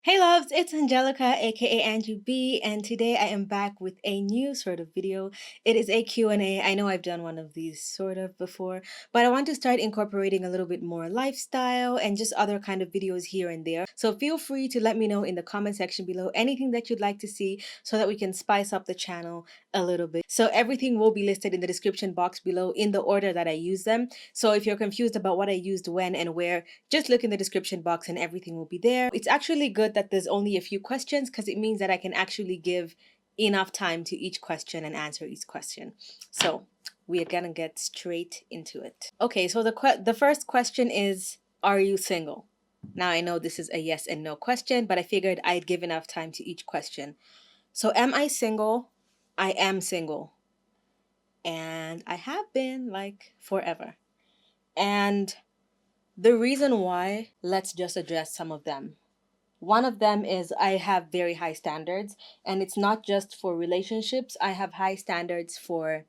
Hey loves, it's Angelica aka Angie B, and today I am back with a new sort of video. It is a Q&A. I know I've done one of these sort of before, but I want to start incorporating a little bit more lifestyle and just other kind of videos here and there. So feel free to let me know in the comment section below anything that you'd like to see so that we can spice up the channel a little bit. So everything will be listed in the description box below in the order that I use them. So if you're confused about what I used when and where, just look in the description box and everything will be there. It's actually good that there's only a few questions because it means that I can actually give enough time to each question and answer each question. So we are gonna get straight into it. Okay, so the first question is, are you single? Now I know this is a yes and no question, but I figured I'd give enough time to each question. So am I single? I am single. And I have been like forever. And the reason why, let's just address some of them. One of them is I have very high standards, and it's not just for relationships. I have high standards for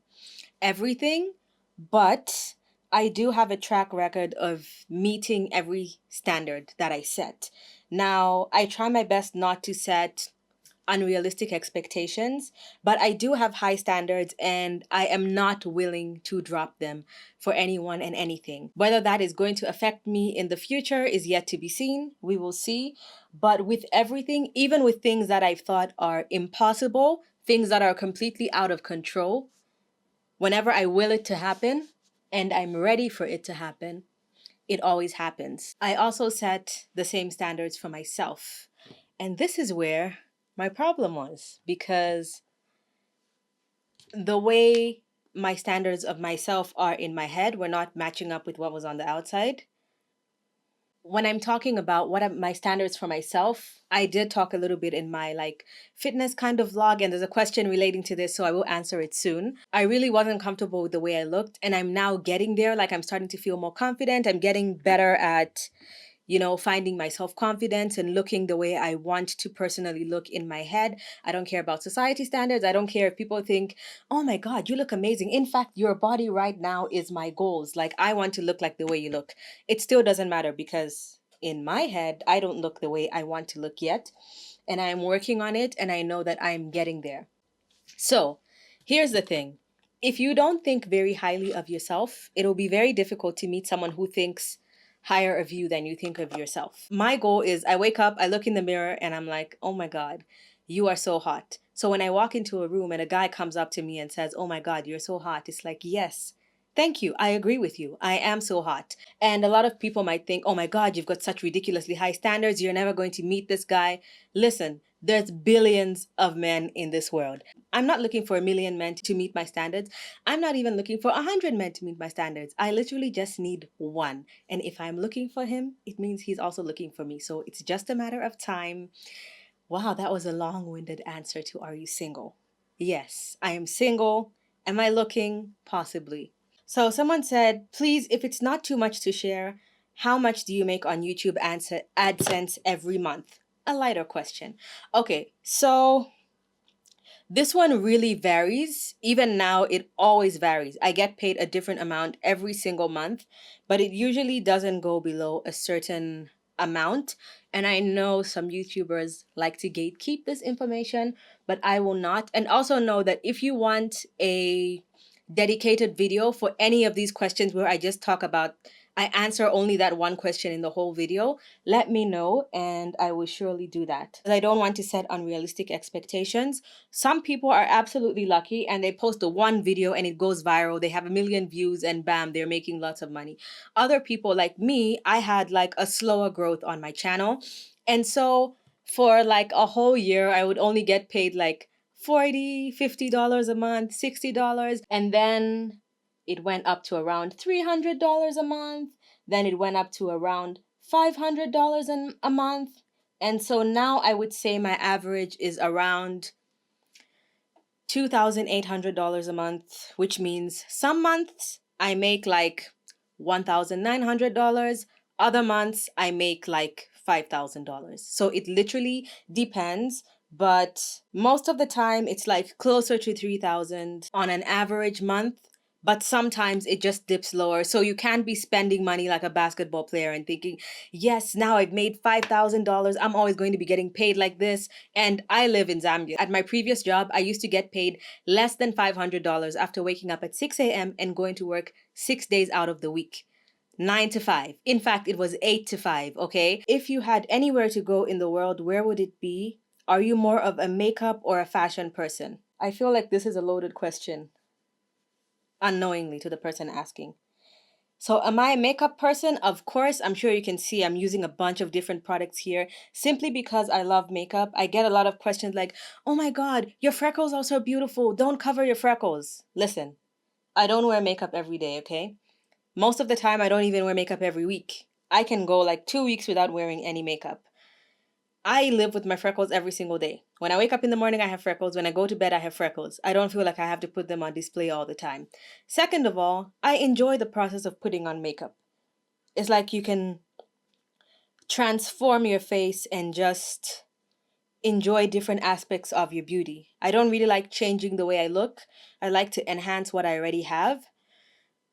everything, but I do have a track record of meeting every standard that I set. Now, I try my best not to set unrealistic expectations, but I do have high standards and I am not willing to drop them for anyone and anything. Whether that is going to affect me in the future is yet to be seen. We will see. But with everything, even with things that I've thought are impossible, things that are completely out of control, whenever I will it to happen and I'm ready for it to happen, it always happens. I also set the same standards for myself. And this is where my problem was, because the way my standards of myself are in my head were not matching up with what was on the outside. When I'm talking about what are my standards for myself, I did talk a little bit in my fitness kind of vlog, and there's a question relating to this, so I will answer it soon. I really wasn't comfortable with the way I looked, and I'm now getting there. Like, I'm starting to feel more confident. I'm getting better at finding my self-confidence and looking the way I want to personally look in my head. I don't care about society standards. I don't care if people think, oh my God, you look amazing. In fact, your body right now is my goals. Like, I want to look like the way you look. It still doesn't matter because in my head, I don't look the way I want to look yet. And I'm working on it, and I know that I'm getting there. So here's the thing. If you don't think very highly of yourself, it'll be very difficult to meet someone who thinks higher of you than you think of yourself. My goal is I wake up, I look in the mirror, and I'm like, oh my God, you are so hot. So when I walk into a room and a guy comes up to me and says, oh my God, you're so hot, it's like, yes, thank you. I agree with you. I am so hot. And a lot of people might think, oh my God, you've got such ridiculously high standards. You're never going to meet this guy. Listen, there's billions of men in this world. I'm not looking for a million men to meet my standards. I'm not even looking for 100 men to meet my standards. I literally just need one. And if I'm looking for him, it means he's also looking for me. So it's just a matter of time. Wow, that was a long-winded answer to are you single? Yes, I am single. Am I looking? Possibly. So someone said, please, if it's not too much to share, how much do you make on YouTube AdSense every month? A lighter question. Okay, so this one really varies. Even now, it always varies. I get paid a different amount every single month, but it usually doesn't go below a certain amount. And I know some YouTubers like to gatekeep this information, but I will not. And also know that if you want a dedicated video for any of these questions where I just talk about, I answer only that one question in the whole video, let me know and I will surely do that. I don't want to set unrealistic expectations. Some people are absolutely lucky and they post the one video and it goes viral. They have 1 million views and bam, they're making lots of money. Other people like me, I had like a slower growth on my channel. And so for like a whole year, I would only get paid like $40, $50 a month, $60. And then it went up to around $300 a month. Then it went up to around $500 a month. And so now I would say my average is around $2,800 a month, which means some months I make like $1,900. Other months I make like $5,000. So it literally depends. But most of the time it's like closer to 3,000 on an average month. but sometimes it just dips lower. So you can't be spending money like a basketball player and thinking, yes, now I've made $5,000. I'm always going to be getting paid like this. And I live in Zambia. At my previous job, I used to get paid less than $500 after waking up at 6 a.m. and going to work 6 days out of the week. 9 to 5. In fact, it was 8 to 5, okay? If you had anywhere to go in the world, where would it be? Are you more of a makeup or a fashion person? I feel like this is a loaded question, unknowingly to the person asking. So, am I a makeup person? Of course, I'm sure you can see I'm using a bunch of different products here simply because I love makeup. I get a lot of questions like, oh my God, your freckles are so beautiful. Don't cover your freckles. Listen, I don't wear makeup every day, okay? Most of the time, I don't even wear makeup every week. I can go like 2 weeks without wearing any makeup. I live with my freckles every single day. When I wake up in the morning, I have freckles. When I go to bed, I have freckles. I don't feel like I have to put them on display all the time. Second of all, I enjoy the process of putting on makeup. It's like you can transform your face and just enjoy different aspects of your beauty. I don't really like changing the way I look. I like to enhance what I already have.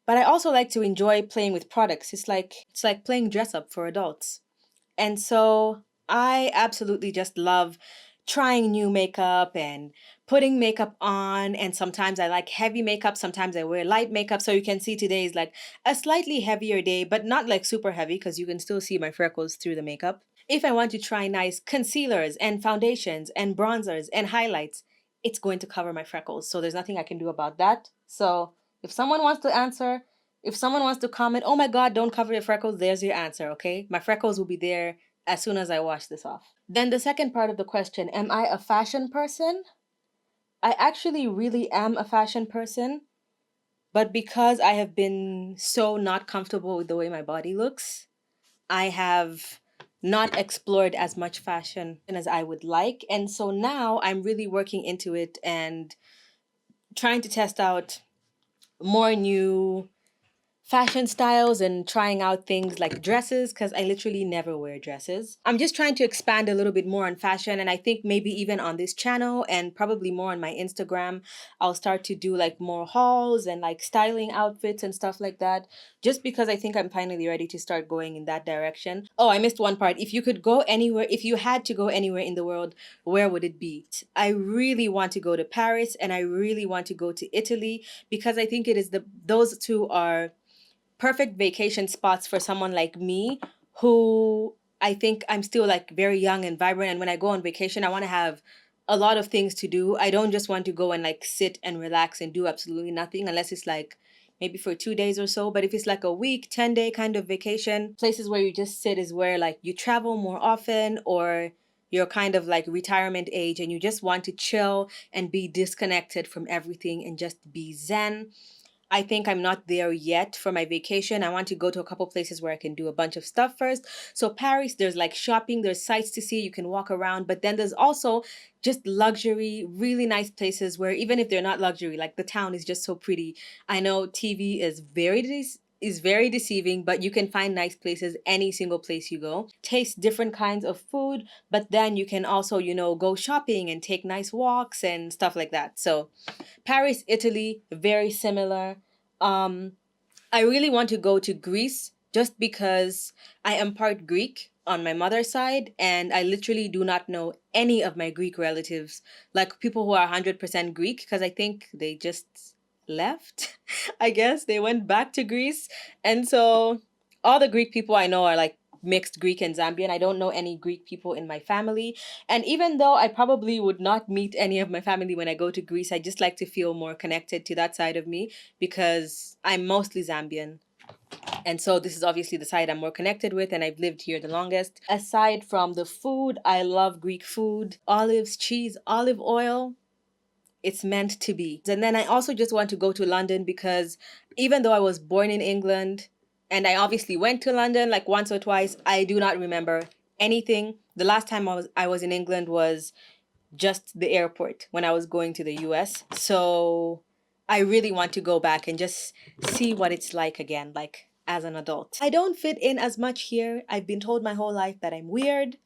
But I also like to enjoy playing with products. It's like playing dress up for adults. And so I absolutely just love trying new makeup and putting makeup on. And sometimes I like heavy makeup, sometimes I wear light makeup. So you can see today is like a slightly heavier day, but not like super heavy because you can still see my freckles through the makeup. If I want to try nice concealers and foundations and bronzers and highlights, it's going to cover my freckles. So there's nothing I can do about that. So if someone wants to answer, if someone wants to comment, oh my God, don't cover your freckles, there's your answer, okay? My freckles will be there as soon as I wash this off. Then the second part of the question, am I a fashion person? I actually really am a fashion person, but because I have been so not comfortable with the way my body looks, I have not explored as much fashion as I would like. And so now I'm really working into it and trying to test out more new fashion styles and trying out things like dresses because I literally never wear dresses. I'm just trying to expand a little bit more on fashion, and I think maybe even on this channel and probably more on my Instagram, I'll start to do like more hauls and like styling outfits and stuff like that, just because I think I'm finally ready to start going in that direction. Oh, I missed one part. If you could go anywhere, if you had to go anywhere in the world, where would it be? I really want to go to Paris and I really want to go to Italy because I think it is those two are perfect vacation spots for someone like me who I think I'm still like very young and vibrant. And when I go on vacation, I want to have a lot of things to do. I don't just want to go and like sit and relax and do absolutely nothing unless it's like maybe for 2 days or so. But if it's like a week, 10-day kind of vacation, places where you just sit is where like you travel more often or you're kind of like retirement age and you just want to chill and be disconnected from everything and just be zen. I think I'm not there yet for my vacation. I want to go to a couple places where I can do a bunch of stuff first. So Paris, there's like shopping, there's sights to see, you can walk around, but then there's also just luxury, really nice places where even if they're not luxury, like the town is just so pretty. I know TV is very deceiving, but you can find nice places any single place you go. Taste different kinds of food, but then you can also, go shopping and take nice walks and stuff like that. So Paris, Italy, very similar. Um, I really want to go to Greece just because I am part Greek on my mother's side, and I literally do not know any of my Greek relatives, like people who are 100% Greek, because I think they just left. I guess they went back to Greece. And so all the Greek people I know are like mixed Greek and Zambian. I don't know any Greek people in my family. And even though I probably would not meet any of my family when I go to Greece, I just like to feel more connected to that side of me because I'm mostly Zambian. And so this is obviously the side I'm more connected with, and I've lived here the longest. Aside from the food, I love Greek food, olives, cheese, olive oil. It's meant to be. And then I also just want to go to London because even though I was born in England and I obviously went to London like once or twice, I do not remember anything. The last time I was in England was just the airport when I was going to the US. So I really want to go back and just see what it's like again, like as an adult. I don't fit in as much here. I've been told my whole life that I'm weird.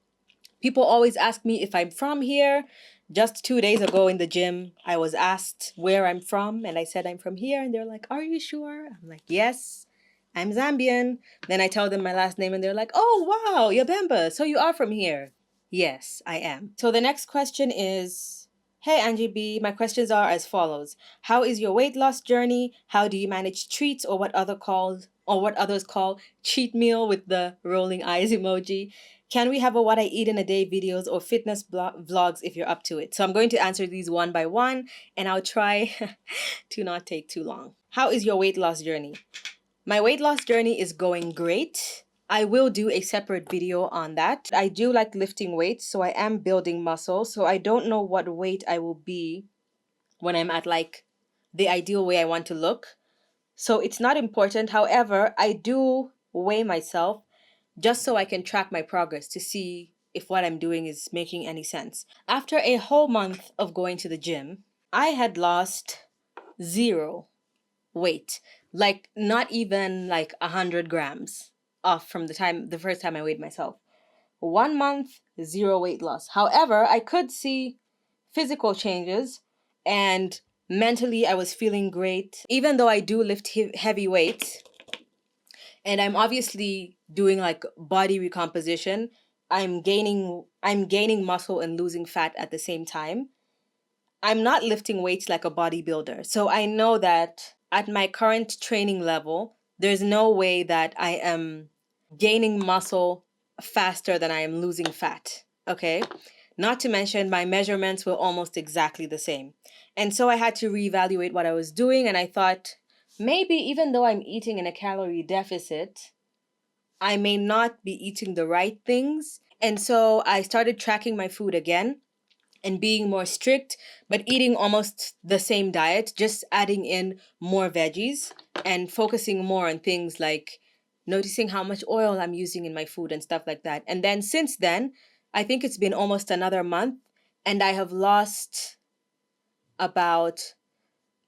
People always ask me if I'm from here. Just 2 days ago in the gym, I was asked where I'm from, and I said I'm from here, and they're like, "Are you sure?" I'm like, "Yes, I'm Zambian." Then I tell them my last name, and they're like, "Oh, wow, Yabemba, so you are from here." Yes, I am. So the next question is, hey Angie B, my questions are as follows. How is your weight loss journey? How do you manage treats or what others call cheat meal with the rolling eyes emoji? Can we have a what I eat in a day videos or fitness vlogs if you're up to it? So I'm going to answer these one by one, and I'll try to not take too long. How is your weight loss journey? My weight loss journey is going great. I will do a separate video on that. I do like lifting weights, so I am building muscle. So I don't know what weight I will be when I'm at like the ideal way I want to look. So it's not important. However, I do weigh myself just so I can track my progress to see if what I'm doing is making any sense. After a whole month of going to the gym, I had lost zero weight, like not even like 100 grams off from the first time I weighed myself. 1 month, zero weight loss. However, I could see physical changes, and mentally I was feeling great. Even though I do lift heavy weights, and I'm obviously doing like body recomposition, I'm gaining muscle and losing fat at the same time. I'm not lifting weights like a bodybuilder. So I know that at my current training level, there's no way that I am gaining muscle faster than I am losing fat. Okay? Not to mention, my measurements were almost exactly the same. And so I had to reevaluate what I was doing, and I thought maybe even though I'm eating in a calorie deficit, I may not be eating the right things. And so I started tracking my food again and being more strict, but eating almost the same diet, just adding in more veggies and focusing more on things like noticing how much oil I'm using in my food and stuff like that. And then since then, I think it's been almost another month, and I have lost about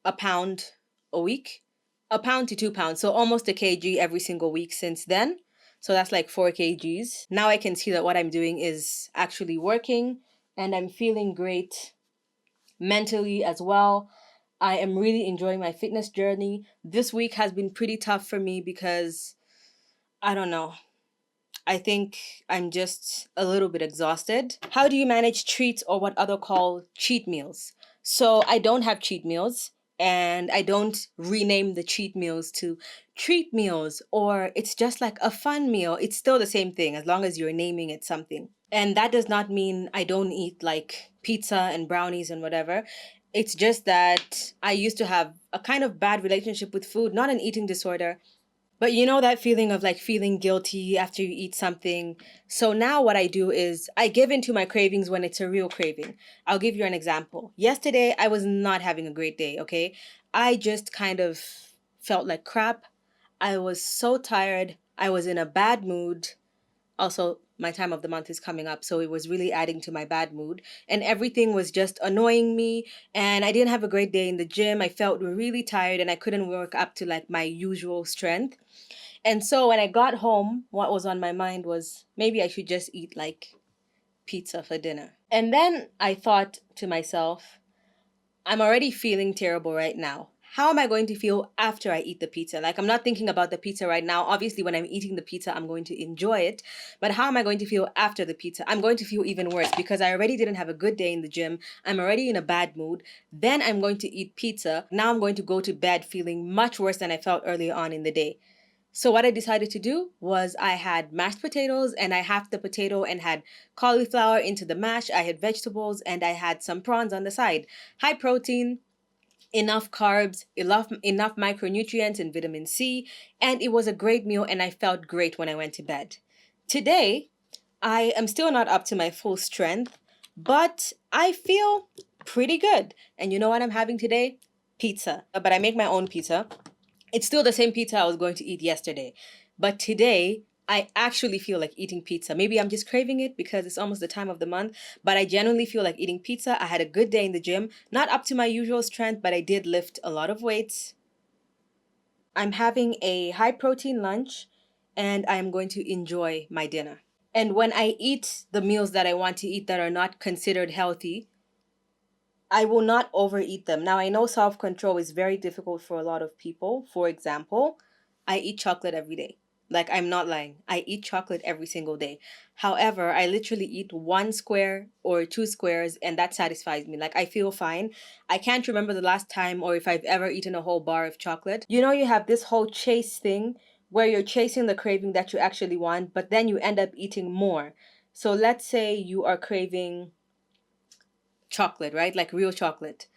a pound a week, a pound to 2 pounds. So almost a kg every single week since then. So that's like 4 kgs. Now I can see that what I'm doing is actually working, and I'm feeling great mentally as well. I am really enjoying my fitness journey. This week has been pretty tough for me because I don't know. I think I'm just a little bit exhausted. How do you manage treats or what other call cheat meals? So I don't have cheat meals, and I don't rename the cheat meals to treat meals, or it's just like a fun meal. It's still the same thing as long as you're naming it something. And that does not mean I don't eat like pizza and brownies and whatever. It's just that I used to have a kind of bad relationship with food, not an eating disorder, but you know that feeling of like feeling guilty after you eat something. So now what I do is I give into my cravings when it's a real craving. I'll give you an example. Yesterday, I was not having a great day, okay? I just kind of felt like crap. I was so tired. I was in a bad mood. Also, my time of the month is coming up, so it was really adding to my bad mood. And everything was just annoying me. And I didn't have a great day in the gym. I felt really tired, and I couldn't work up to like my usual strength. And so when I got home, what was on my mind was maybe I should just eat like pizza for dinner. And then I thought to myself, I'm already feeling terrible right now. How am I going to feel after I eat the pizza? Like, I'm not thinking about the pizza right now. Obviously, when I'm eating the pizza, I'm going to enjoy it. But how am I going to feel after the pizza? I'm going to feel even worse because I already didn't have a good day in the gym. I'm already in a bad mood. Then I'm going to eat pizza. Now I'm going to go to bed feeling much worse than I felt earlier on in the day. So what I decided to do was I had mashed potatoes, and I halved the potato and had cauliflower into the mash. I had vegetables, and I had some prawns on the side. High protein, enough carbs, enough micronutrients and vitamin C, and it was a great meal, and I felt great when I went to bed. Today, I am still not up to my full strength, but I feel pretty good. And you know what I'm having today? Pizza. But I make my own pizza. It's still the same pizza I was going to eat yesterday. But today, I actually feel like eating pizza. Maybe I'm just craving it because it's almost the time of the month, but I genuinely feel like eating pizza. I had a good day in the gym, not up to my usual strength, but I did lift a lot of weights. I'm having a high protein lunch, and I'm going to enjoy my dinner. And when I eat the meals that I want to eat that are not considered healthy, I will not overeat them. Now, I know self control is very difficult for a lot of people. For example, I eat chocolate every day. Like, I'm not lying. I eat chocolate every single day. However, I literally eat one square or two squares, and that satisfies me. Like, I feel fine. I can't remember the last time or if I've ever eaten a whole bar of chocolate. You know, you have this whole chase thing where you're chasing the craving that you actually want, but then you end up eating more. So, let's say you are craving chocolate, right? Like real chocolate.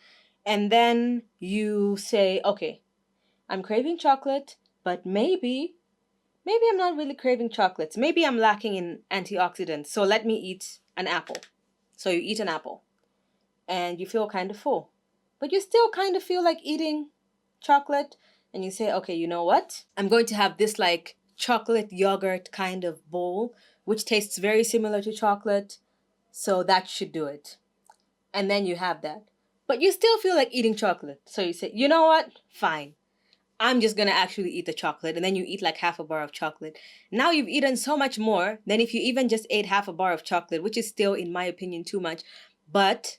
And then you say, okay, I'm craving chocolate, but maybe I'm not really craving chocolates. Maybe I'm lacking in antioxidants. So let me eat an apple. So you eat an apple and you feel kind of full, but you still kind of feel like eating chocolate. And you say, okay, you know what? I'm going to have this like chocolate yogurt kind of bowl, which tastes very similar to chocolate. So that should do it. And then you have that. But you still feel like eating chocolate. So you say, you know what? Fine. I'm just gonna actually eat the chocolate. And then you eat like half a bar of chocolate. Now you've eaten so much more than if you even just ate half a bar of chocolate, which is still, in my opinion, too much. But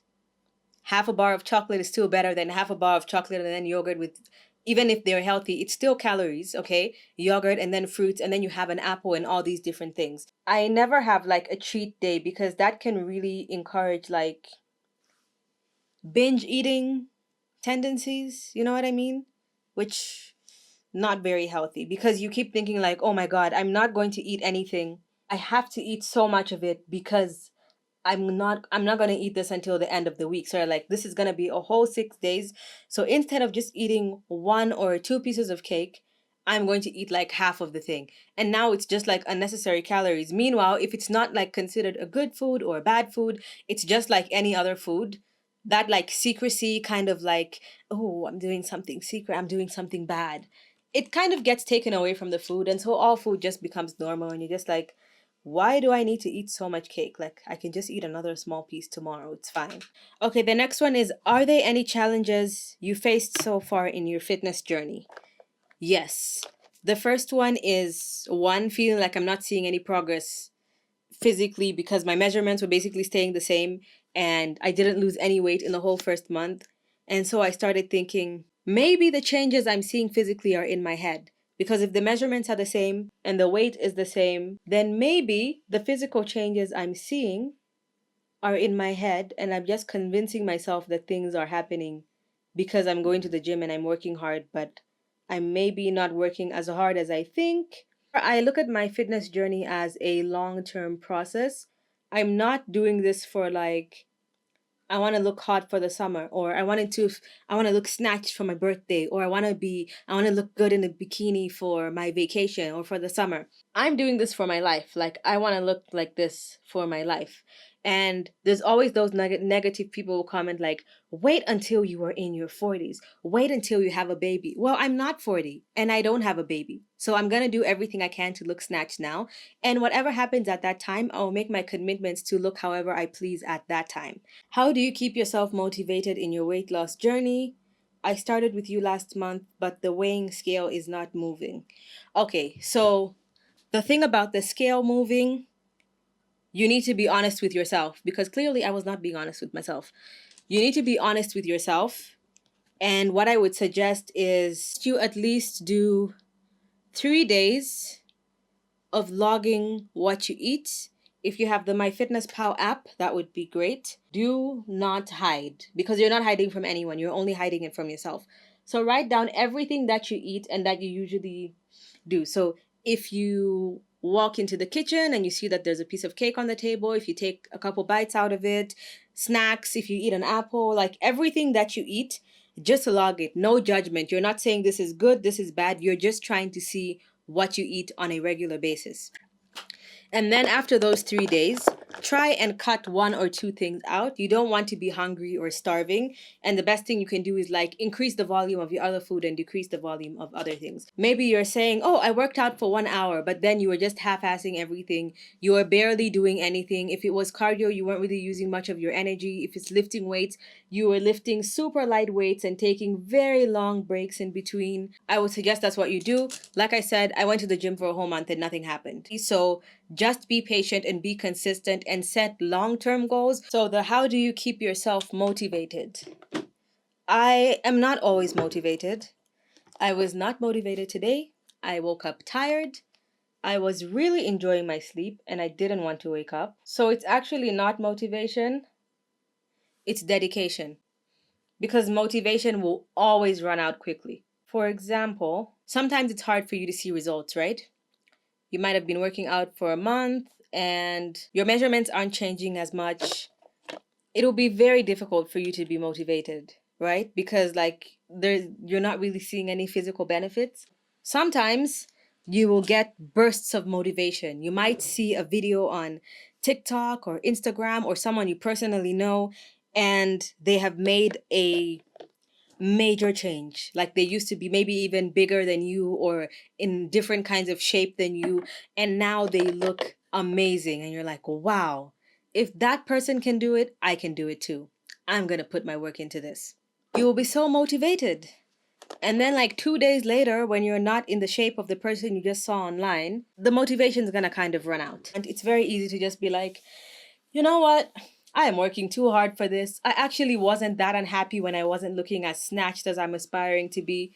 half a bar of chocolate is still better than half a bar of chocolate and then yogurt with, even if they're healthy, it's still calories, okay? Yogurt and then fruits, and then you have an apple and all these different things. I never have like a cheat day because that can really encourage like binge eating tendencies, you know what I mean? Which not very healthy because you keep thinking like, "Oh my god, I'm not going to eat anything. I have to eat so much of it because I'm not going to eat this until the end of the week." So like this is going to be a whole 6 days. So instead of just eating one or two pieces of cake, I'm going to eat like half of the thing. And now it's just like unnecessary calories. Meanwhile, if it's not like considered a good food or a bad food, it's just like any other food. That like secrecy kind of like, oh, I'm doing something secret, I'm doing something bad. It kind of gets taken away from the food. And so all food just becomes normal. And you're just like, why do I need to eat so much cake? Like, I can just eat another small piece tomorrow. It's fine. Okay, the next one is, are there any challenges you faced so far in your fitness journey? Yes. The first one is one, feeling like I'm not seeing any progress physically because my measurements were basically staying the same and I didn't lose any weight in the whole first month. And so I started thinking maybe the changes I'm seeing physically are in my head. Because if the measurements are the same and the weight is the same, then maybe the physical changes I'm seeing are in my head and I'm just convincing myself that things are happening because I'm going to the gym and I'm working hard, but I'm maybe not working as hard as I think. I look at my fitness journey as a long-term process. I'm not doing this for like I want to look hot for the summer, or I want to look snatched for my birthday, or I want to look good in a bikini for my vacation or for the summer. I'm doing this for my life. Like, I want to look like this for my life. And there's always those negative people who comment, like, wait until you are in your 40s. Wait until you have a baby. Well, I'm not 40 and I don't have a baby. So I'm going to do everything I can to look snatched now. And whatever happens at that time, I'll make my commitments to look however I please at that time. How do you keep yourself motivated in your weight loss journey? I started with you last month, but the weighing scale is not moving. Okay, so the thing about the scale moving, you need to be honest with yourself because clearly I was not being honest with myself. You need to be honest with yourself. And what I would suggest is you at least do 3 days of logging what you eat. If you have the MyFitnessPal app, that would be great. Do not hide because you're not hiding from anyone. You're only hiding it from yourself. So write down everything that you eat and that you usually do. So if you walk into the kitchen and you see that there's a piece of cake on the table, if you take a couple bites out of it, snacks, if you eat an apple, like everything that you eat, just log it. No judgment. You're not saying this is good, this is bad. You're just trying to see what you eat on a regular basis. And then after those 3 days, try and cut one or two things out. You don't want to be hungry or starving. And the best thing you can do is like increase the volume of your other food and decrease the volume of other things. Maybe you're saying, oh, I worked out for 1 hour, but then you were just half-assing everything. You were barely doing anything. If it was cardio, you weren't really using much of your energy. If it's lifting weights, you were lifting super light weights and taking very long breaks in between. I would suggest that's what you do. Like I said, I went to the gym for a whole month and nothing happened. So just be patient and be consistent and set long-term goals. So the how do you keep yourself motivated? I am not always motivated. I was not motivated today. I woke up tired. I was really enjoying my sleep and I didn't want to wake up. So it's actually not motivation, it's dedication. Because motivation will always run out quickly. For example, sometimes it's hard for you to see results, right? You might have been working out for a month and your measurements aren't changing as much. It'll be very difficult for you to be motivated, right? Because like you're not really seeing any physical benefits. Sometimes you will get bursts of motivation. You might see a video on TikTok or Instagram or someone you personally know and they have made a major change. Like they used to be maybe even bigger than you or in different kinds of shape than you. And now they look amazing. And you're like, wow, if that person can do it, I can do it too. I'm going to put my work into this. You will be so motivated. And then, like 2 days later, when you're not in the shape of the person you just saw online, the motivation is going to kind of run out. And it's very easy to just be like, you know what? I am working too hard for this. I actually wasn't that unhappy when I wasn't looking as snatched as I'm aspiring to be.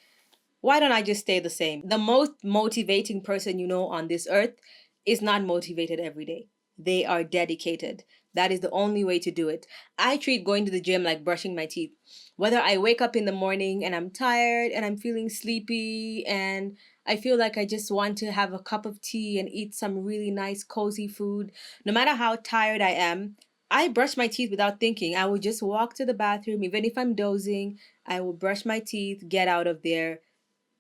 Why don't I just stay the same? The most motivating person you know on this earth is not motivated every day. They are dedicated. That is the only way to do it. I treat going to the gym like brushing my teeth. Whether I wake up in the morning and I'm tired and I'm feeling sleepy and I feel like I just want to have a cup of tea and eat some really nice, cozy food, no matter how tired I am, I brush my teeth without thinking. I will just walk to the bathroom, even if I'm dozing, I will brush my teeth, get out of there,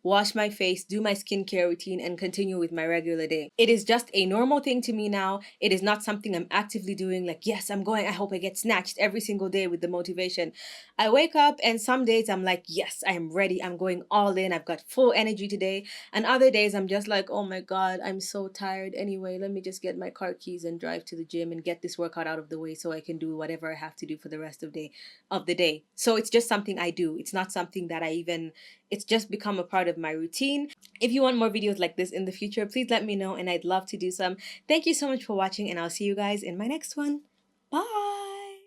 wash my face, do my skincare routine, and continue with my regular day. It is just a normal thing to me now. It is not something I'm actively doing, like, yes, I'm going, I hope I get snatched every single day with the motivation. I wake up and some days I'm like, yes, I am ready. I'm going all in. I've got full energy today. And other days I'm just like, oh my God, I'm so tired. Anyway, let me just get my car keys and drive to the gym and get this workout out of the way so I can do whatever I have to do for the rest of the day. So it's just something I do. It's not something that it's just become a part of my routine. If you want more videos like this in the future, please let me know and I'd love to do some. Thank you so much for watching and I'll see you guys in my next one. Bye!